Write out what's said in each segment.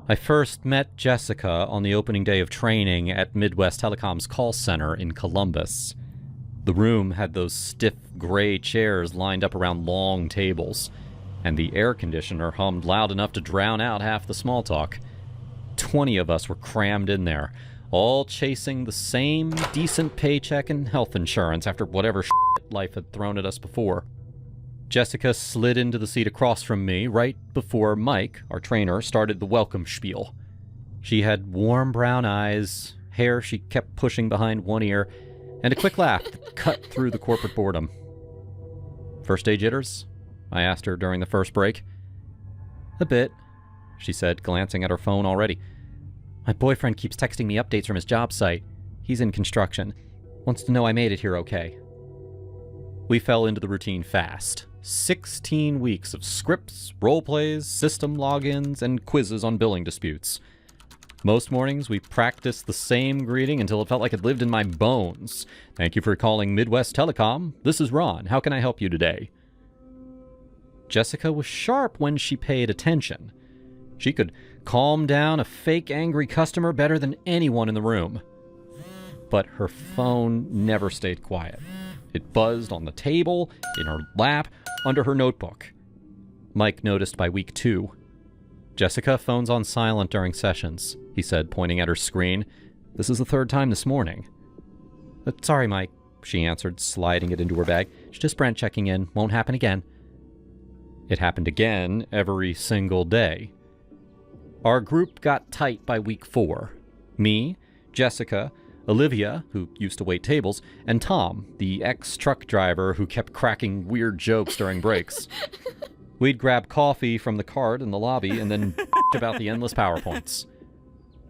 I first met Jessica on the opening day of training at Midwest Telecom's call center in Columbus. The room had those stiff gray chairs lined up around long tables, and the air conditioner hummed loud enough to drown out half the small talk. 20 of us were crammed in there, all chasing the same decent paycheck and health insurance after whatever shit life had thrown at us before. Jessica slid into the seat across from me right before Mike, our trainer, started the welcome spiel. She had warm brown eyes, hair she kept pushing behind one ear, and a quick laugh that cut through the corporate boredom. "First day jitters?" I asked her during the first break. "A bit," she said, glancing at her phone already. "My boyfriend keeps texting me updates from his job site. He's in construction. Wants to know I made it here okay." We fell into the routine fast. 16 weeks of scripts, role plays, system logins, and quizzes on billing disputes. Most mornings, we practiced the same greeting until it felt like it lived in my bones. "Thank you for calling Midwest Telecom. This is Ron. How can I help you today?" Jessica was sharp when she paid attention. She could calm down a fake angry customer better than anyone in the room. But her phone never stayed quiet. It buzzed on the table, in her lap, under her notebook. Mike noticed by week 2. "Jessica, phone's on silent during sessions," he said, pointing at her screen. "This is the 3rd time this morning." "Sorry, Mike," she answered, sliding it into her bag. "It's just Brent checking in. Won't happen again." It happened again every single day. Our group got tight by week 4. Me, Jessica, Olivia, who used to wait tables, and Tom, the ex-truck driver who kept cracking weird jokes during breaks. We'd grab coffee from the cart in the lobby and then about the endless PowerPoints.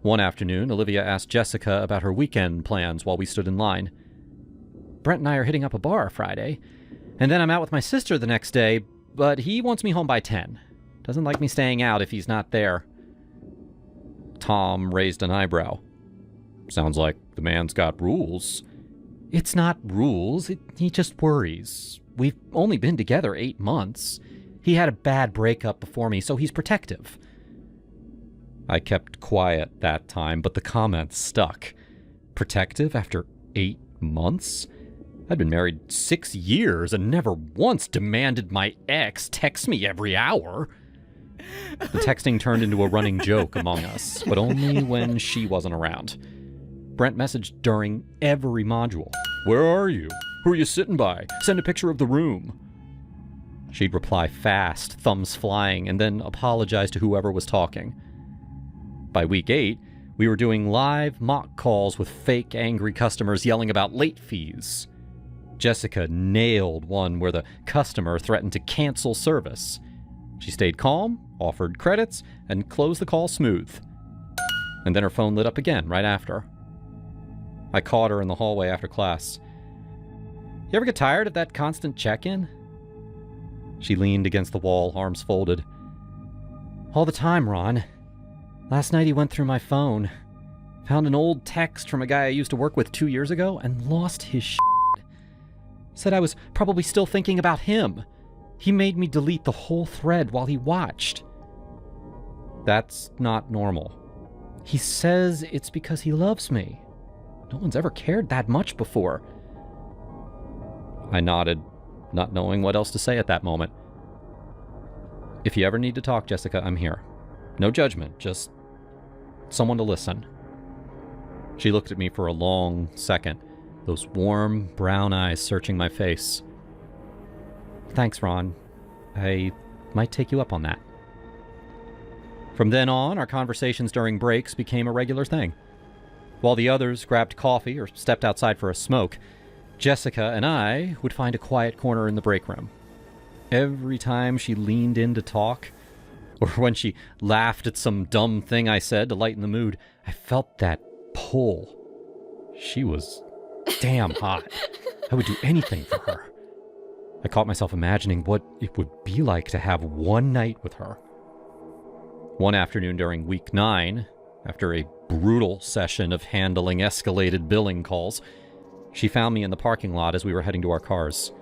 One afternoon, Olivia asked Jessica about her weekend plans while we stood in line. "Brent and I are hitting up a bar Friday, and then I'm out with my sister the next day, but he wants me home by 10. Doesn't like me staying out if he's not there." Tom raised an eyebrow. "Sounds like the man's got rules." "It's not rules. He just worries. We've only been together 8 months. He had a bad breakup before me, so he's protective." I kept quiet that time, but the comment stuck. Protective after 8 months? I'd been married 6 years and never once demanded my ex text me every hour. The texting turned into a running joke among us, but only when she wasn't around. Brent messaged during every module. "Where are you? Who are you sitting by? Send a picture of the room." She'd reply fast, thumbs flying, and then apologize to whoever was talking. By week 8, we were doing live mock calls with fake angry customers yelling about late fees. Jessica nailed one where the customer threatened to cancel service. She stayed calm, offered credits, and closed the call smooth. And then her phone lit up again right after. I caught her in the hallway after class. "You ever get tired of that constant check-in?" She leaned against the wall, arms folded. "All the time, Ron. Last night he went through my phone, found an old text from a guy I used to work with 2 years ago, and lost his shit. Said I was probably still thinking about him. He made me delete the whole thread while he watched." "That's not normal." "He says it's because he loves me. No one's ever cared that much before." I nodded, not knowing what else to say at that moment. "If you ever need to talk, Jessica, I'm here. No judgment, just someone to listen." She looked at me for a long second, those warm brown eyes searching my face. "Thanks, Ron. I might take you up on that." From then on, our conversations during breaks became a regular thing. While the others grabbed coffee or stepped outside for a smoke, Jessica and I would find a quiet corner in the break room. Every time she leaned in to talk, or when she laughed at some dumb thing I said to lighten the mood, I felt that pull. She was damn hot. I would do anything for her. I caught myself imagining what it would be like to have one night with her. One afternoon during week 9, after a brutal session of handling escalated billing calls, she found me in the parking lot as we were heading to our cars.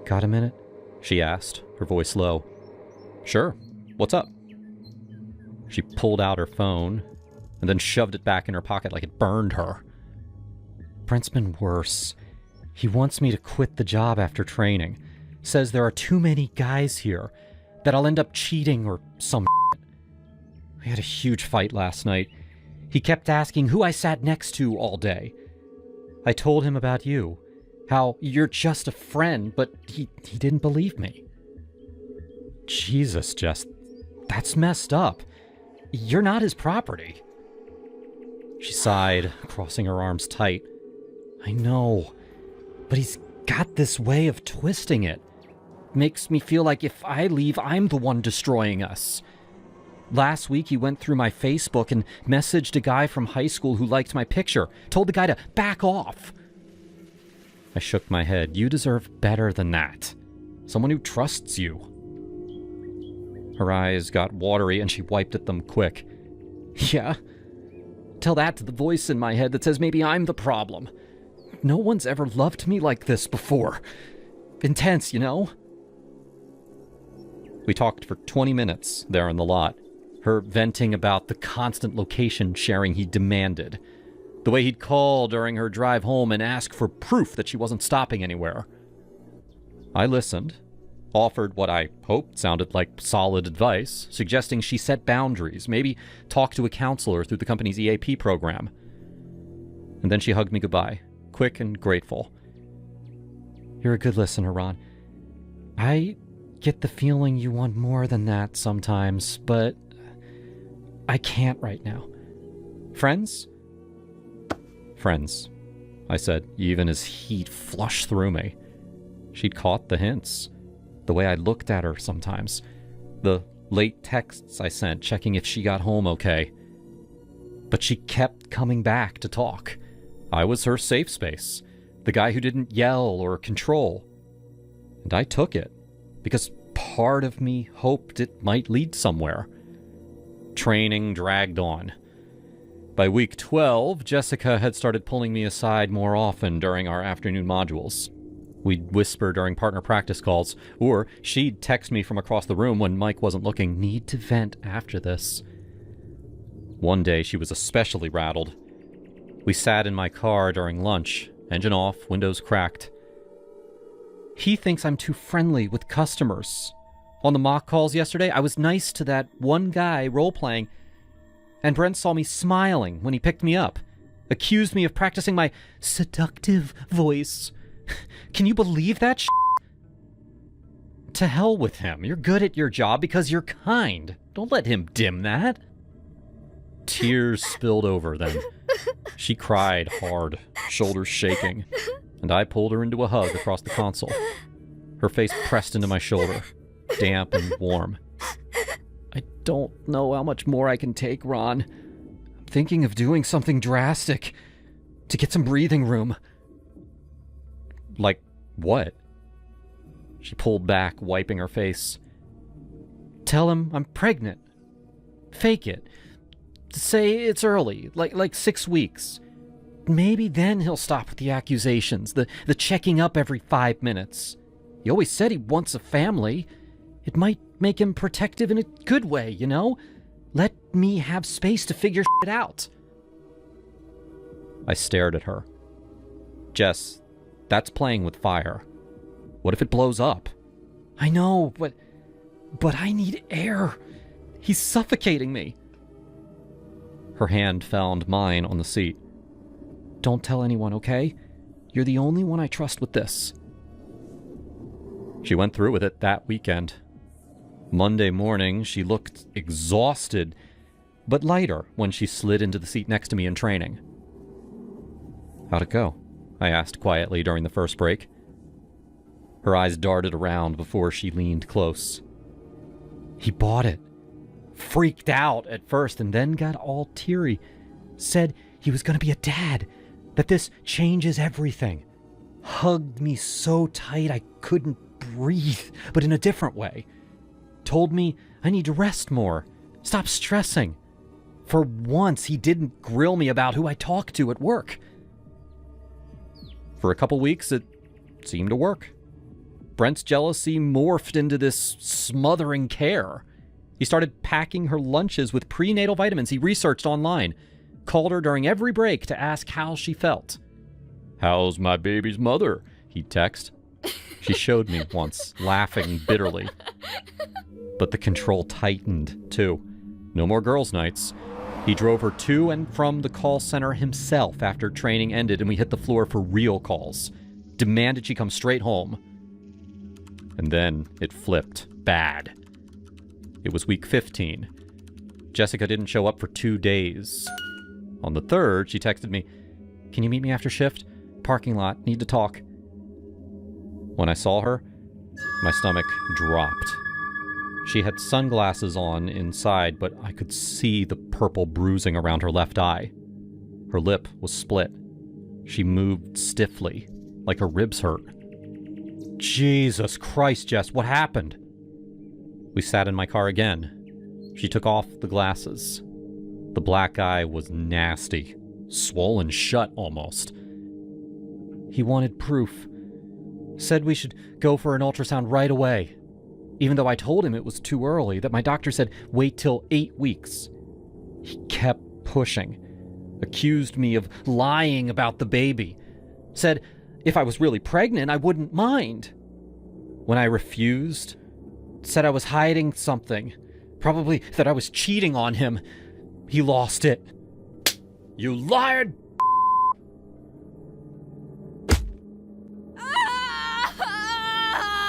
"Got a minute?" she asked, her voice low. "Sure. What's up?" She pulled out her phone and then shoved it back in her pocket like it burned her. Brent's been worse. He wants me to quit the job after training. Says there are too many guys here, that I'll end up cheating or some shit. We had a huge fight last night. He kept asking who I sat next to all day. I told him about you, how you're just a friend, but he didn't believe me. Jesus, Jess, that's messed up. You're not his property. She sighed, crossing her arms tight. I know, but he's got this way of twisting it. Makes me feel like if I leave, I'm the one destroying us. Last week, he went through my Facebook and messaged a guy from high school who liked my picture. Told the guy to back off. I shook my head. You deserve better than that. Someone who trusts you. Her eyes got watery and she wiped at them quick. Yeah? Tell that to the voice in my head that says maybe I'm the problem. No one's ever loved me like this before. Intense, you know? We talked for 20 minutes there in the lot, her venting about the constant location sharing he demanded, the way he'd call during her drive home and ask for proof that she wasn't stopping anywhere. I listened, offered what I hoped sounded like solid advice, suggesting she set boundaries, maybe talk to a counselor through the company's EAP program. And then she hugged me goodbye, quick and grateful. You're a good listener, Ron. I get the feeling you want more than that sometimes, but I can't right now. Friends? Friends, I said, even as heat flushed through me. She'd caught the hints, the way I looked at her sometimes, the late texts I sent checking if she got home okay. But she kept coming back to talk. I was her safe space, the guy who didn't yell or control. And I took it, because part of me hoped it might lead somewhere. Training dragged on. By week 12, Jessica had started pulling me aside more often during our afternoon modules. We'd whisper during partner practice calls, or she'd text me from across the room when Mike wasn't looking, need to vent after this. One day she was especially rattled. We sat in my car during lunch, engine off, windows cracked. He thinks I'm too friendly with customers. On the mock calls yesterday, I was nice to that one guy role-playing, and Brent saw me smiling when he picked me up, accused me of practicing my seductive voice. Can you believe that shit? To hell with him. You're good at your job because you're kind. Don't let him dim that. Tears spilled over then. She cried hard, shoulders shaking, and I pulled her into a hug across the console. Her face pressed into my shoulder, damp and warm. I don't know how much more I can take, Ron. I'm thinking of doing something drastic to get some breathing room. Like what? She pulled back, wiping her face. Tell him I'm pregnant. Fake it. Say it's early, like 6 weeks. Maybe then he'll stop with the accusations, the checking up every 5 minutes. He always said he wants a family. It might make him protective in a good way, you know? Let me have space to figure shit out. I stared at her. Jess, that's playing with fire. What if it blows up? I know, but I need air. He's suffocating me. Her hand found mine on the seat. Don't tell anyone, okay? You're the only one I trust with this. She went through with it that weekend. Monday morning, she looked exhausted, but lighter when she slid into the seat next to me in training. How'd it go? I asked quietly during the first break. Her eyes darted around before she leaned close. He bought it. Freaked out at first and then got all teary. Said he was going to be a dad, that this changes everything. Hugged me so tight I couldn't breathe, but in a different way. Told me I need to rest more, stop stressing. For once, he didn't grill me about who I talk to at work. For a couple weeks, it seemed to work. Brent's jealousy morphed into this smothering care. He started packing her lunches with prenatal vitamins he researched online. Called her during every break to ask how she felt. "How's my baby's mother?" he'd text. She showed me once, laughing bitterly. But the control tightened, too. No more girls' nights. He drove her to and from the call center himself after training ended and we hit the floor for real calls. Demanded she come straight home. And then it flipped. Bad. It was week 15. Jessica didn't show up for 2 days. On the 3rd, she texted me, "Can you meet me after shift? Parking lot, need to talk." When I saw her, my stomach dropped. She had sunglasses on inside, but I could see the purple bruising around her left eye. Her lip was split. She moved stiffly, like her ribs hurt. "Jesus Christ, Jess, what happened?" We sat in my car again. She took off the glasses. The black eye was nasty, swollen shut almost. "He wanted proof. Said we should go for an ultrasound right away. Even though I told him it was too early, that my doctor said wait till 8 weeks. He kept pushing. Accused me of lying about the baby. Said if I was really pregnant, I wouldn't mind. When I refused, said I was hiding something. Probably that I was cheating on him. He lost it. You lied!"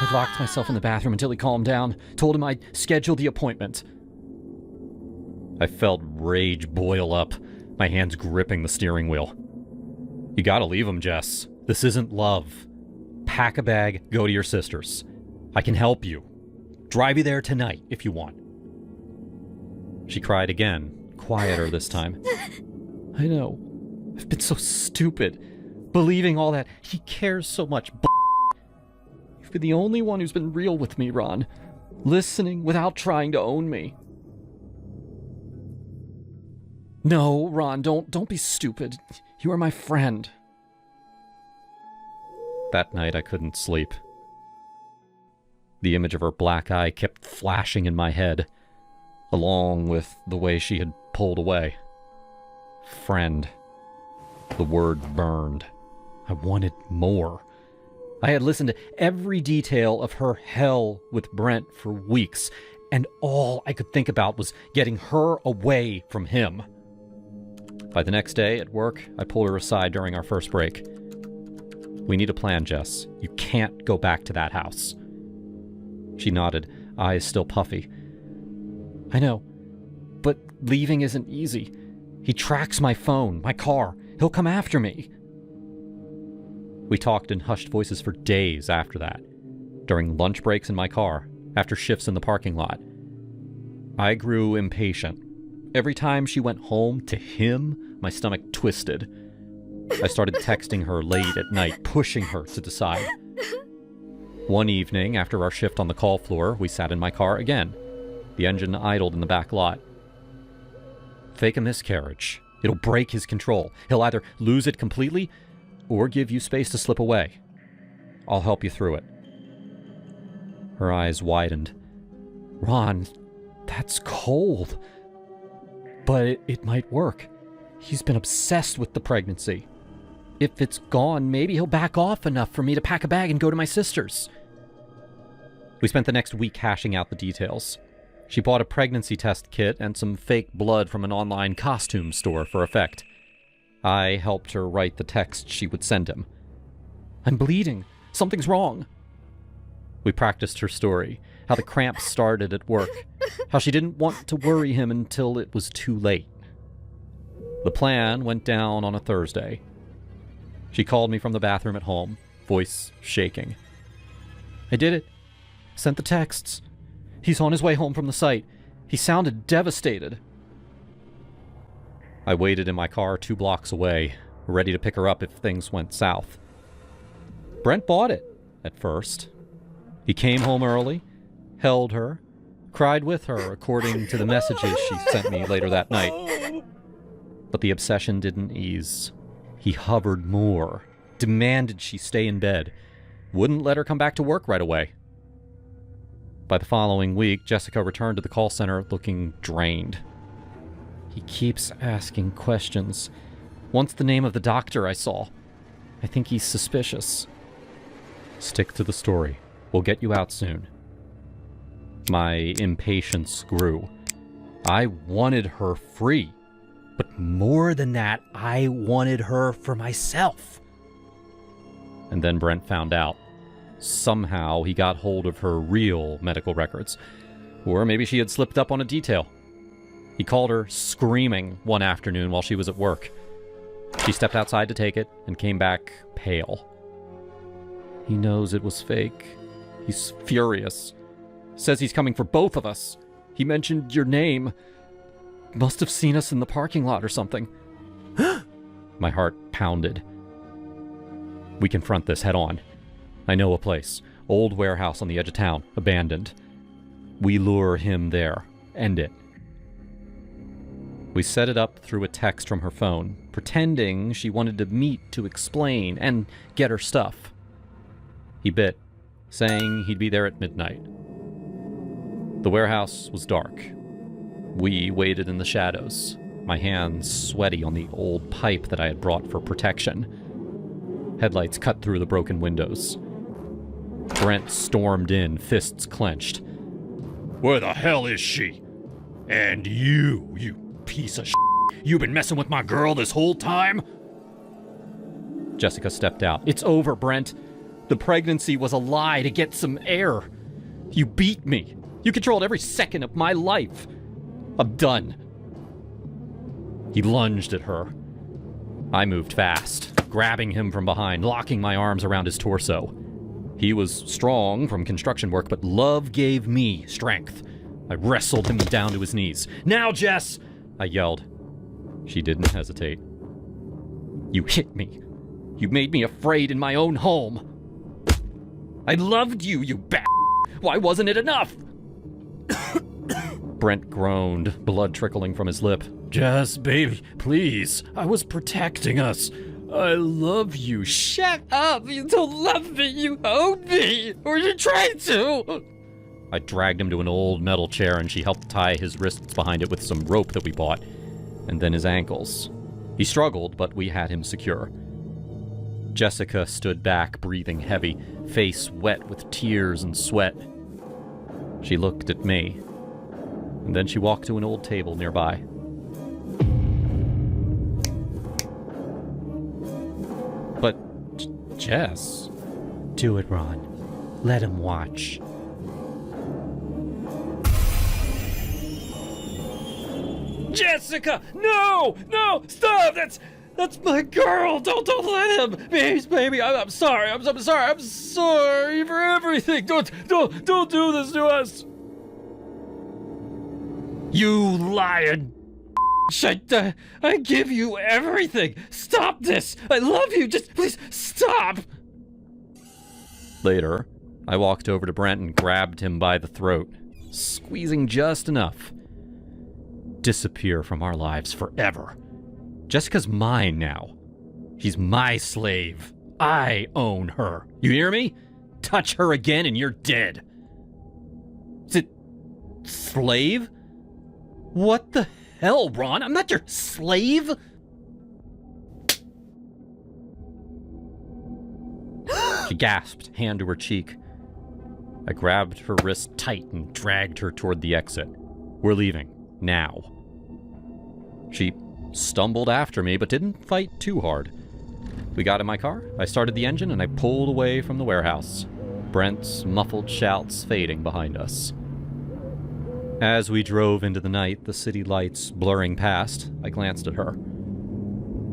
I locked myself in the bathroom until he calmed down, told him I'd schedule the appointment. I felt rage boil up, my hands gripping the steering wheel. "You gotta leave him, Jess. This isn't love. Pack a bag, go to your sister's. I can help you. Drive you there tonight if you want." She cried again, quieter this time. "I know. I've been so stupid. Believing all that. He cares so much. You've been the only one who's been real with me, Ron. Listening without trying to own me." "No, Ron, don't be stupid. You are my friend." That night I couldn't sleep. The image of her black eye kept flashing in my head, along with the way she had pulled away. Friend. The word burned. I wanted more. I had listened to every detail of her hell with Brent for weeks, and all I could think about was getting her away from him. By the next day at work, I pulled her aside during our first break. "We need a plan, Jess. You can't go back to that house." She nodded, eyes still puffy. "I know, but leaving isn't easy. He tracks my phone, my car. He'll come after me." We talked in hushed voices for days after that, during lunch breaks in my car, after shifts in the parking lot. I grew impatient. Every time she went home to him, my stomach twisted. I started texting her late at night, pushing her to decide. One evening, after our shift on the call floor, we sat in my car again. The engine idled in the back lot. "Fake a miscarriage. It'll break his control. He'll either lose it completely or give you space to slip away. I'll help you through it." Her eyes widened. "Ron, that's cold. But it might work. He's been obsessed with the pregnancy. If it's gone, maybe he'll back off enough for me to pack a bag and go to my sister's." We spent the next week hashing out the details. She bought a pregnancy test kit and some fake blood from an online costume store for effect. I helped her write the text she would send him. "I'm bleeding. Something's wrong." We practiced her story, how the cramps started at work, how she didn't want to worry him until it was too late. The plan went down on a Thursday. She called me from the bathroom at home, voice shaking. "I did it. Sent the texts. He's on his way home from the site. He sounded devastated." I waited in my car 2 blocks away, ready to pick her up if things went south. Brent bought it, at first. He came home early, held her, cried with her according to the messages she sent me later that night. But the obsession didn't ease. He hovered more, demanded she stay in bed, wouldn't let her come back to work right away. By the following week, Jessica returned to the call center looking drained. He keeps asking questions. Wants the name of the doctor I saw. I think he's suspicious. Stick to the story. We'll get you out soon. My impatience grew. I wanted her free. But more than that, I wanted her for myself. And then Brent found out. Somehow he got hold of her real medical records. Or maybe she had slipped up on a detail. He called her screaming one afternoon while she was at work. She stepped outside to take it and came back pale. He knows it was fake. He's furious. Says he's coming for both of us. He mentioned your name. Must have seen us in the parking lot or something. My heart pounded. We confront this head on. I know a place. Old warehouse on the edge of town. Abandoned. We lure him there. End it. We set it up through a text from her phone, pretending she wanted to meet to explain and get her stuff. He bit, saying he'd be there at midnight. The warehouse was dark. We waited in the shadows, my hands sweaty on the old pipe that I had brought for protection. Headlights cut through the broken windows. Brent stormed in, fists clenched. Where the hell is she? And you piece of shit. You've been messing with my girl this whole time? Jessica stepped out. It's over, Brent. The pregnancy was a lie to get some air. You beat me. You controlled every second of my life. I'm done. He lunged at her. I moved fast, grabbing him from behind, locking my arms around his torso. He was strong from construction work, but love gave me strength. I wrestled him down to his knees. Now, Jess! I yelled. She didn't hesitate. You hit me. You made me afraid in my own home. I loved you, you bat. Why wasn't it enough? Brent groaned, blood trickling from his lip. Jess, baby, please. I was protecting us. I love you. Shut up! You don't love me! You own me! Or you tried to! I dragged him to an old metal chair and she helped tie his wrists behind it with some rope that we bought, and then his ankles. He struggled, but we had him secure. Jessica stood back, breathing heavy, face wet with tears and sweat. She looked at me, and then she walked to an old table nearby. But, Jess... Do it, Ron. Let him watch. Jessica! No! No! Stop! That's my girl! Don't let him! Please, baby, I'm sorry. I'm sorry. I'm sorry for everything. Don't do this to us. You lying I give you everything. Stop this. I love you. Just please stop. Later, I walked over to Brent and grabbed him by the throat, squeezing just enough. Disappear from our lives forever. Jessica's mine now. She's my slave. I own her. You hear me? Touch her again and you're dead. Is it slave? What the hell, Ron? I'm not your slave. She gasped, hand to her cheek. I grabbed her wrist tight and dragged her toward the exit. We're leaving. Now. She stumbled after me, but didn't fight too hard. We got in my car, I started the engine, and I pulled away from the warehouse. Brent's muffled shouts fading behind us. As we drove into the night, the city lights blurring past, I glanced at her.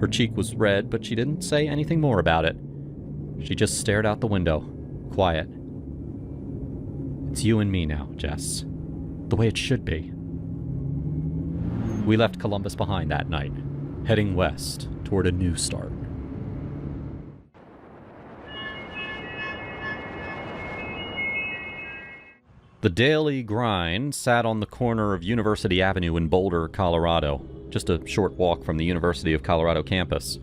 Her cheek was red, but she didn't say anything more about it. She just stared out the window, quiet. It's you and me now, Jess. The way it should be. We left Columbus behind that night, heading west toward a new start. The Daily Grind sat on the corner of University Avenue in Boulder, Colorado, just a short walk from the University of Colorado campus.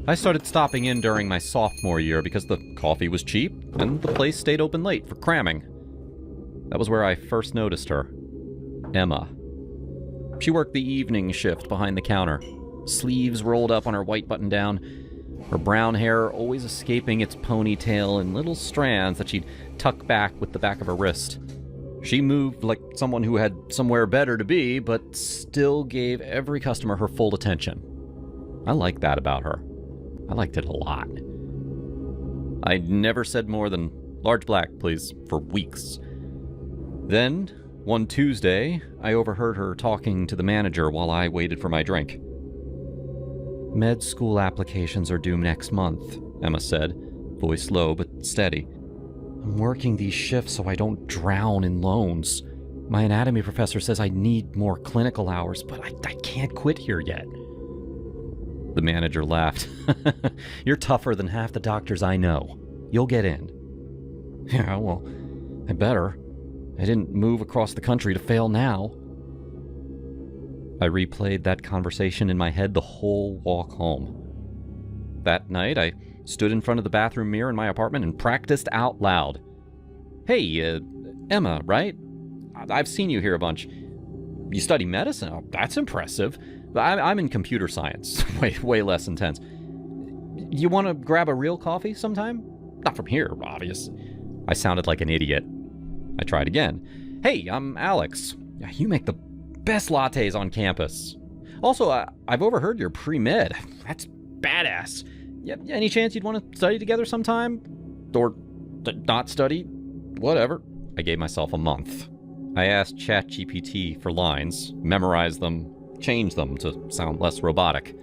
I started stopping in during my sophomore year because the coffee was cheap and the place stayed open late for cramming. That was where I first noticed her. Emma. She worked the evening shift behind the counter, sleeves rolled up on her white button-down, her brown hair always escaping its ponytail in little strands that she'd tuck back with the back of her wrist. She moved like someone who had somewhere better to be, but still gave every customer her full attention. I liked that about her. I liked it a lot. I never said more than, "Large black, please," for weeks. Then, one Tuesday, I overheard her talking to the manager while I waited for my drink. "Med school applications are due next month," Emma said, voice low but steady. "I'm working these shifts so I don't drown in loans. My anatomy professor says I need more clinical hours, but I can't quit here yet." The manager laughed. "You're tougher than half the doctors I know. You'll get in." "Yeah, well, I better. I didn't move across the country to fail now." I replayed that conversation in my head the whole walk home. That night, I stood in front of the bathroom mirror in my apartment and practiced out loud. "Hey, Emma, right? I've seen you here a bunch. You study medicine? Oh, that's impressive. I'm in computer science. Way less intense. You want to grab a real coffee sometime? Not from here, obvious." I sounded like an idiot. I tried again. "Hey, I'm Alex. You make the best lattes on campus. Also, I've overheard you're pre-med. That's badass. Any chance you'd want to study together sometime? Or not study? Whatever." I gave myself a month. I asked ChatGPT for lines, memorized them, changed them to sound less robotic.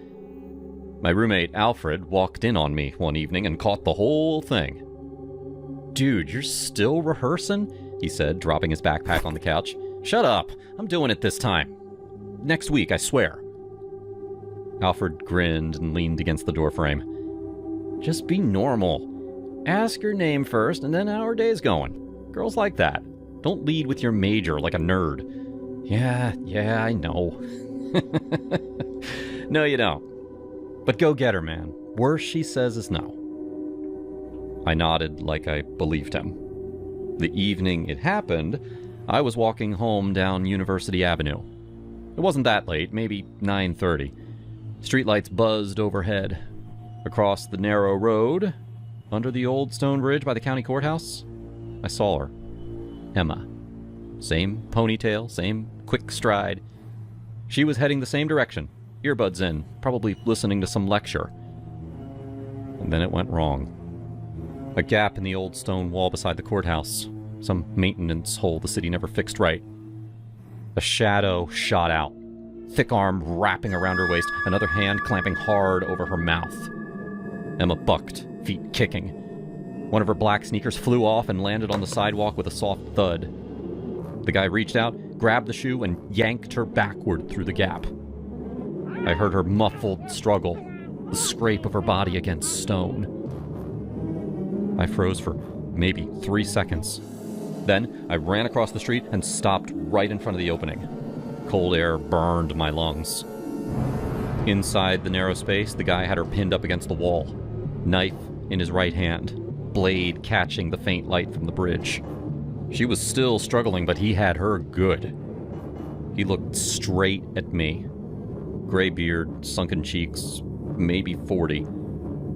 My roommate, Alfred, walked in on me one evening and caught the whole thing. "Dude, you're still rehearsing?" he said, dropping his backpack on the couch. "Shut up. I'm doing it this time. Next week, I swear." Alfred grinned and leaned against the doorframe. "Just be normal. Ask your name first and then how our day's going. Girls like that. Don't lead with your major like a nerd." Yeah, I know." "No, you don't. But go get her, man. Worst she says is no." I nodded like I believed him. The evening it happened, I was walking home down University Avenue. It wasn't that late, maybe 9:30. Streetlights buzzed overhead. Across the narrow road, under the old stone bridge by the county courthouse, I saw her. Emma. Same ponytail, same quick stride. She was heading the same direction, earbuds in, probably listening to some lecture. And then it went wrong. A gap in the old stone wall beside the courthouse. Some maintenance hole the city never fixed right. A shadow shot out. Thick arm wrapping around her waist, another hand clamping hard over her mouth. Emma bucked, feet kicking. One of her black sneakers flew off and landed on the sidewalk with a soft thud. The guy reached out, grabbed the shoe, and yanked her backward through the gap. I heard her muffled struggle, the scrape of her body against stone. I froze for maybe 3 seconds. Then I ran across the street and stopped right in front of the opening. Cold air burned my lungs. Inside the narrow space, the guy had her pinned up against the wall, knife in his right hand, blade catching the faint light from the bridge. She was still struggling, but he had her good. He looked straight at me. Gray beard, sunken cheeks, maybe 40.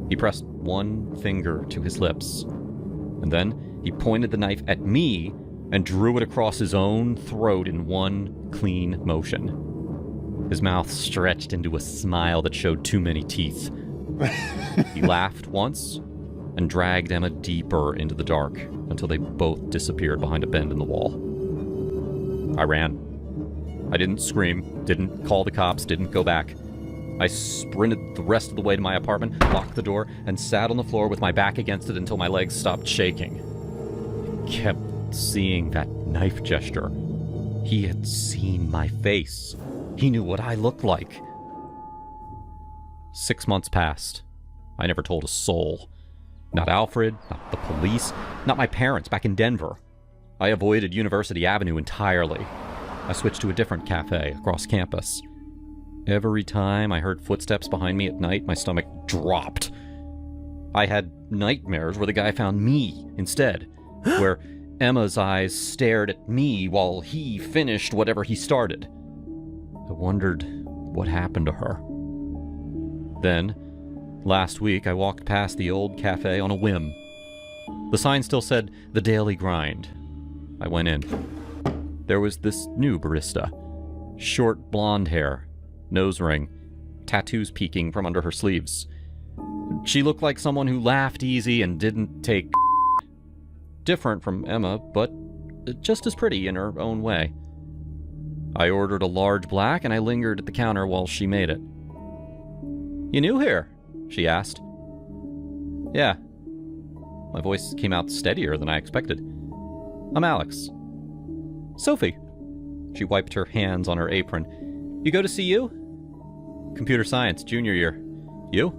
He pressed one finger to his lips, and then he pointed the knife at me and drew it across his own throat in one clean motion. His mouth stretched into a smile that showed too many teeth. He laughed once and dragged Emma deeper into the dark until they both disappeared behind a bend in the wall. I ran. I didn't scream, didn't call the cops, didn't go back. I sprinted the rest of the way to my apartment, locked the door, and sat on the floor with my back against it until my legs stopped shaking. I kept seeing that knife gesture. He had seen my face. He knew what I looked like. 6 months passed. I never told a soul. Not Alfred, not the police, not my parents back in Denver. I avoided University Avenue entirely. I switched to a different cafe across campus. Every time I heard footsteps behind me at night, my stomach dropped. I had nightmares where the guy found me instead, where Emma's eyes stared at me while he finished whatever he started. I wondered what happened to her. Then, last week, I walked past the old cafe on a whim. The sign still said, "The Daily Grind." I went in. There was this new barista. Short blonde hair, nose ring, tattoos peeking from under her sleeves. She looked like someone who laughed easy and didn't take different from Emma, but just as pretty in her own way. I ordered a large black and I lingered at the counter while she made it. "You new here?" she asked. "Yeah." My voice came out steadier than I expected. "I'm Alex." "Sophie." She wiped her hands on her apron. "You go to CU?" "Computer science, junior year." "You?"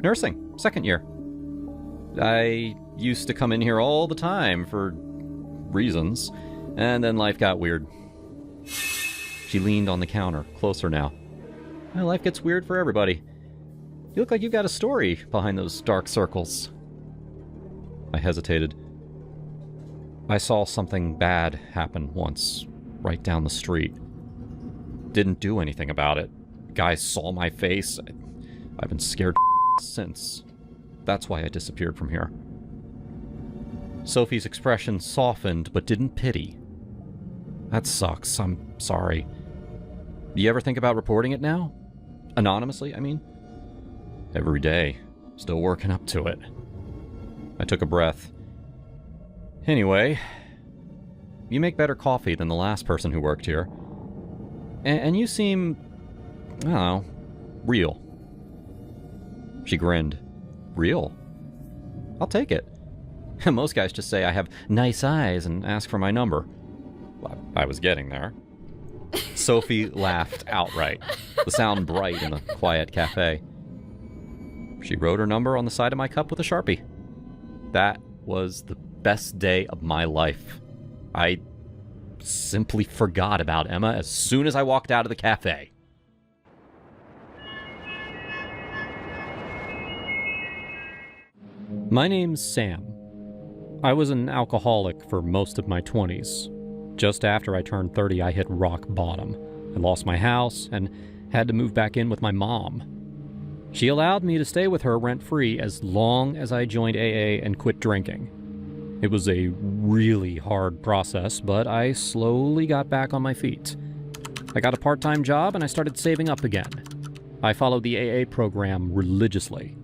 "Nursing, second year." "I used to come in here all the time for reasons, and then life got weird." She leaned on the counter, closer now. "My life gets weird for everybody. You look like you've got a story behind those dark circles." I hesitated. "I saw something bad happen once, right down the street. Didn't do anything about it. Guys saw my face. I've been scared since. That's why I disappeared from here." Sophie's expression softened, but didn't pity. "That sucks. I'm sorry. You ever think about reporting it now? Anonymously, I mean?" "Every day. Still working up to it." I took a breath. "Anyway, you make better coffee than the last person who worked here. And you seem, I don't know, real." She grinned. "Real? I'll take it. Most guys just say I have nice eyes and ask for my number." Well, I was getting there. Sophie laughed outright, the sound bright in the quiet cafe. She wrote her number on the side of my cup with a Sharpie. That was the best day of my life. I simply forgot about Emma as soon as I walked out of the cafe. My name's Sam. I was an alcoholic for most of my 20s. Just after I turned 30, I hit rock bottom. I lost my house and had to move back in with my mom. She allowed me to stay with her rent-free as long as I joined AA and quit drinking. It was a really hard process, but I slowly got back on my feet. I got a part-time job and I started saving up again. I followed the AA program religiously.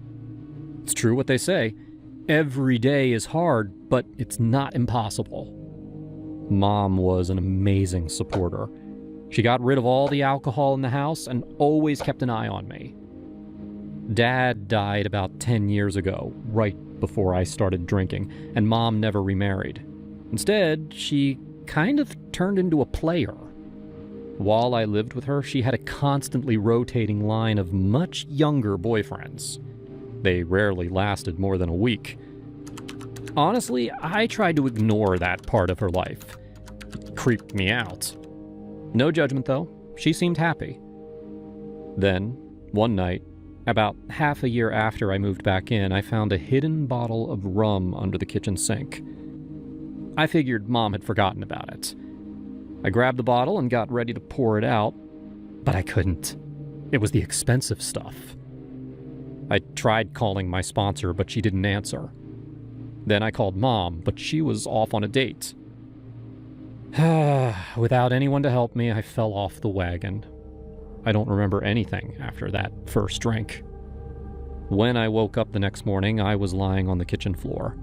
It's true what they say. Every day is hard, but it's not impossible. Mom was an amazing supporter. She got rid of all the alcohol in the house and always kept an eye on me. Dad died about 10 years ago, right before I started drinking, and Mom never remarried. Instead, she kind of turned into a player. While I lived with her, she had a constantly rotating line of much younger boyfriends. They rarely lasted more than a week. Honestly, I tried to ignore that part of her life. It creeped me out. No judgment, though. She seemed happy. Then, one night, about half a year after I moved back in, I found a hidden bottle of rum under the kitchen sink. I figured Mom had forgotten about it. I grabbed the bottle and got ready to pour it out, but I couldn't. It was the expensive stuff. I tried calling my sponsor, but she didn't answer. Then I called Mom, but she was off on a date. Without anyone to help me, I fell off the wagon. I don't remember anything after that first drink. When I woke up the next morning, I was lying on the kitchen floor.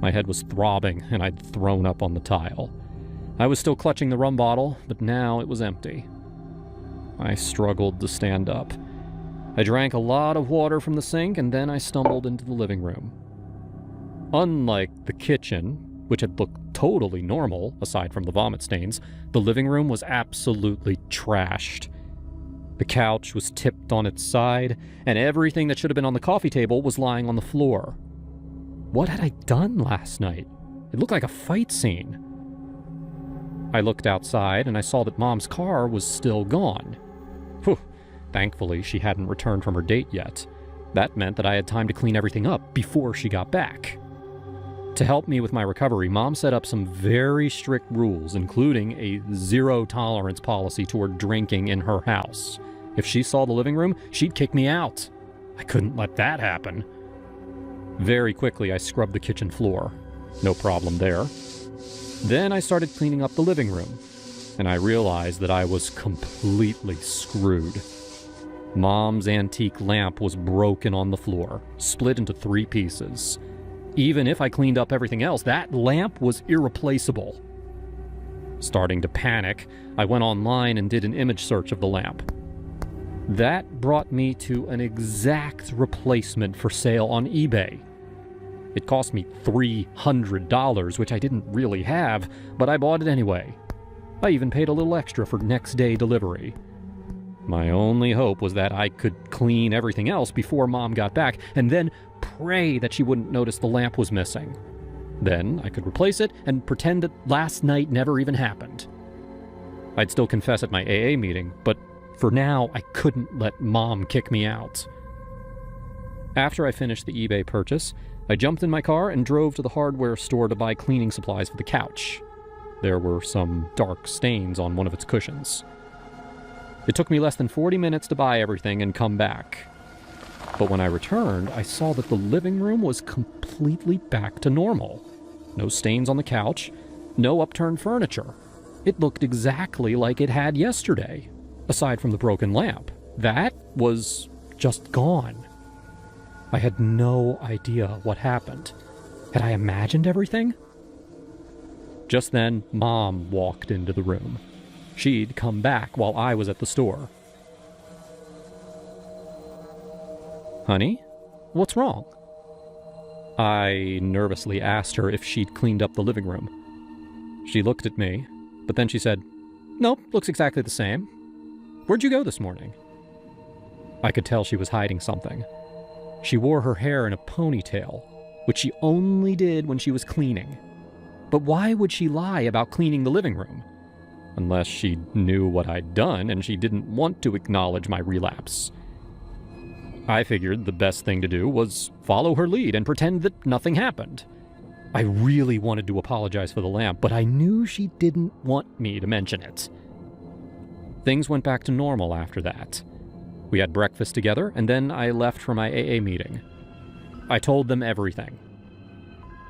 My head was throbbing, and I'd thrown up on the tile. I was still clutching the rum bottle, but now it was empty. I struggled to stand up. I drank a lot of water from the sink, and then I stumbled into the living room. Unlike the kitchen, which had looked totally normal, aside from the vomit stains, the living room was absolutely trashed. The couch was tipped on its side, and everything that should have been on the coffee table was lying on the floor. What had I done last night? It looked like a fight scene. I looked outside, and I saw that Mom's car was still gone. Whew. Thankfully, she hadn't returned from her date yet. That meant that I had time to clean everything up before she got back. To help me with my recovery, Mom set up some very strict rules, including a zero-tolerance policy toward drinking in her house. If she saw the living room, she'd kick me out. I couldn't let that happen. Very quickly, I scrubbed the kitchen floor. No problem there. Then I started cleaning up the living room, and I realized that I was completely screwed. Mom's antique lamp was broken on the floor, split into 3 pieces. Even if I cleaned up everything else, that lamp was irreplaceable. Starting to panic, I went online and did an image search of the lamp. That brought me to an exact replacement for sale on eBay. It cost me $300, which I didn't really have, but I bought it anyway. I even paid a little extra for next day delivery. My only hope was that I could clean everything else before Mom got back, and then pray that she wouldn't notice the lamp was missing. Then I could replace it and pretend that last night never even happened. I'd still confess at my AA meeting, but for now, I couldn't let Mom kick me out. After I finished the eBay purchase, I jumped in my car and drove to the hardware store to buy cleaning supplies for the couch. There were some dark stains on one of its cushions. It took me less than 40 minutes to buy everything and come back. But when I returned, I saw that the living room was completely back to normal. No stains on the couch, no upturned furniture. It looked exactly like it had yesterday, aside from the broken lamp. That was just gone. I had no idea what happened. Had I imagined everything? Just then, Mom walked into the room. She'd come back while I was at the store. "Honey, what's wrong?" I nervously asked her if she'd cleaned up the living room. She looked at me, but then she said, "Nope, looks exactly the same. Where'd you go this morning?" I could tell she was hiding something. She wore her hair in a ponytail, which she only did when she was cleaning. But why would she lie about cleaning the living room? Unless she knew what I'd done and she didn't want to acknowledge my relapse. I figured the best thing to do was follow her lead and pretend that nothing happened. I really wanted to apologize for the lamp, but I knew she didn't want me to mention it. Things went back to normal after that. We had breakfast together, and then I left for my AA meeting. I told them everything.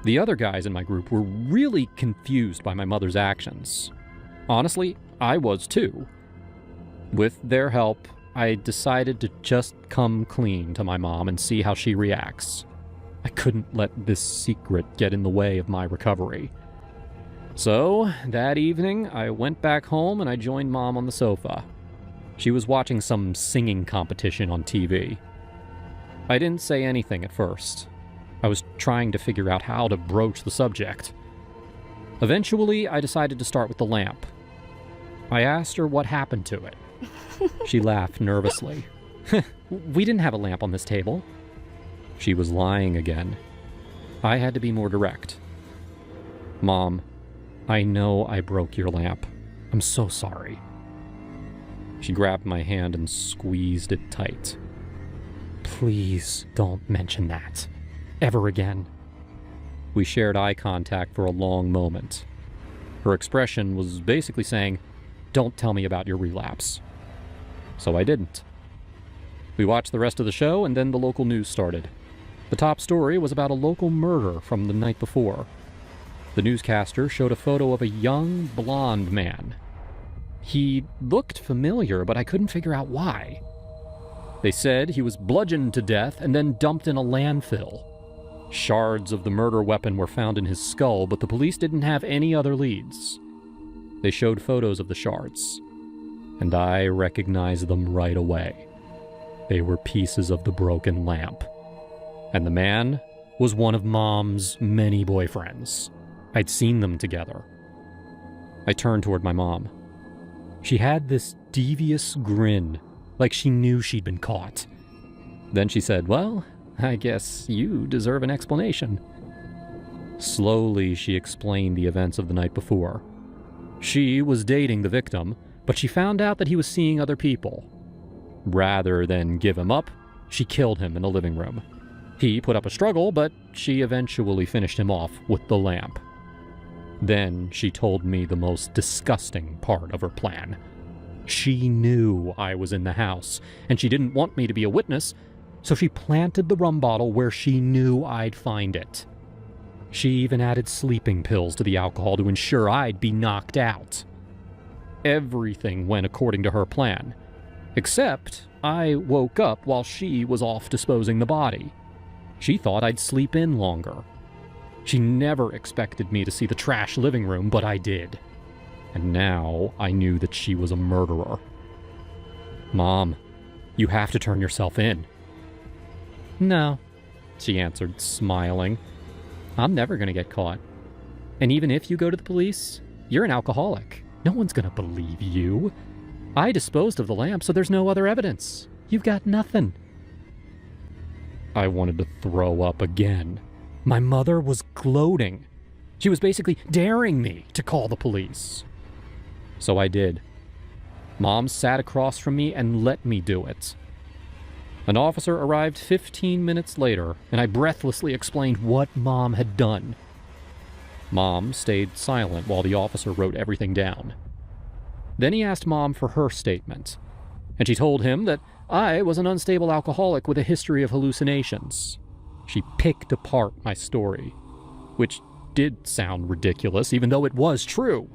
The other guys in my group were really confused by my mother's actions. Honestly, I was too. With their help, I decided to just come clean to my mom and see how she reacts. I couldn't let this secret get in the way of my recovery. So, that evening, I went back home and I joined Mom on the sofa. She was watching some singing competition on TV. I didn't say anything at first. I was trying to figure out how to broach the subject. Eventually, I decided to start with the lamp. I asked her what happened to it. She laughed nervously. "We didn't have a lamp on this table." She was lying again. I had to be more direct. "Mom, I know I broke your lamp. I'm so sorry." She grabbed my hand and squeezed it tight. "Please don't mention that. Ever again." We shared eye contact for a long moment. Her expression was basically saying, "Don't tell me about your relapse." So I didn't. We watched the rest of the show, and then the local news started. The top story was about a local murder from the night before. The newscaster showed a photo of a young, blonde man. He looked familiar, but I couldn't figure out why. They said he was bludgeoned to death and then dumped in a landfill. Shards of the murder weapon were found in his skull, but the police didn't have any other leads. They showed photos of the shards, and I recognized them right away. They were pieces of the broken lamp. And the man was one of Mom's many boyfriends. I'd seen them together. I turned toward my mom. She had this devious grin, like she knew she'd been caught. Then she said, "Well, I guess you deserve an explanation." Slowly, she explained the events of the night before. She was dating the victim, but she found out that he was seeing other people. Rather than give him up, she killed him in the living room. He put up a struggle, but she eventually finished him off with the lamp. Then she told me the most disgusting part of her plan. She knew I was in the house, and she didn't want me to be a witness, so she planted the rum bottle where she knew I'd find it. She even added sleeping pills to the alcohol to ensure I'd be knocked out. Everything went according to her plan, except I woke up while she was off disposing the body. She thought I'd sleep in longer. She never expected me to see the trash living room, but I did. And now I knew that she was a murderer. Mom, you have to turn yourself in. No, she answered, smiling. I'm never going to get caught. And even if you go to the police, you're an alcoholic. No one's going to believe you. I disposed of the lamp, so there's no other evidence. You've got nothing. I wanted to throw up again. My mother was gloating. She was basically daring me to call the police. So I did. Mom sat across from me and let me do it. An officer arrived 15 minutes later, and I breathlessly explained what Mom had done. Mom stayed silent while the officer wrote everything down. Then he asked Mom for her statement, and she told him that I was an unstable alcoholic with a history of hallucinations. She picked apart my story, which did sound ridiculous, even though it was true.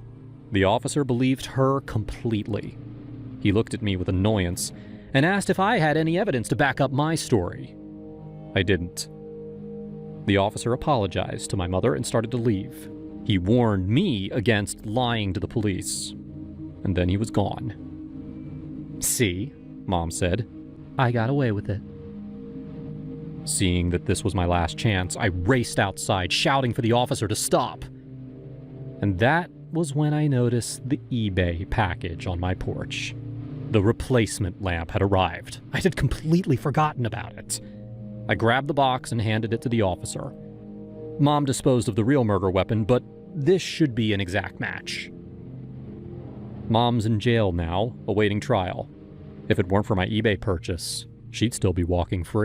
The officer believed her completely. He looked at me with annoyance and asked if I had any evidence to back up my story. I didn't. The officer apologized to my mother and started to leave. He warned me against lying to the police. And then he was gone. See, Mom said, I got away with it. Seeing that this was my last chance, I raced outside, shouting for the officer to stop. And that was when I noticed the eBay package on my porch. The replacement lamp had arrived. I had completely forgotten about it. I grabbed the box and handed it to the officer. Mom disposed of the real murder weapon, but this should be an exact match. Mom's in jail now, awaiting trial. If it weren't for my eBay purchase, she'd still be walking free.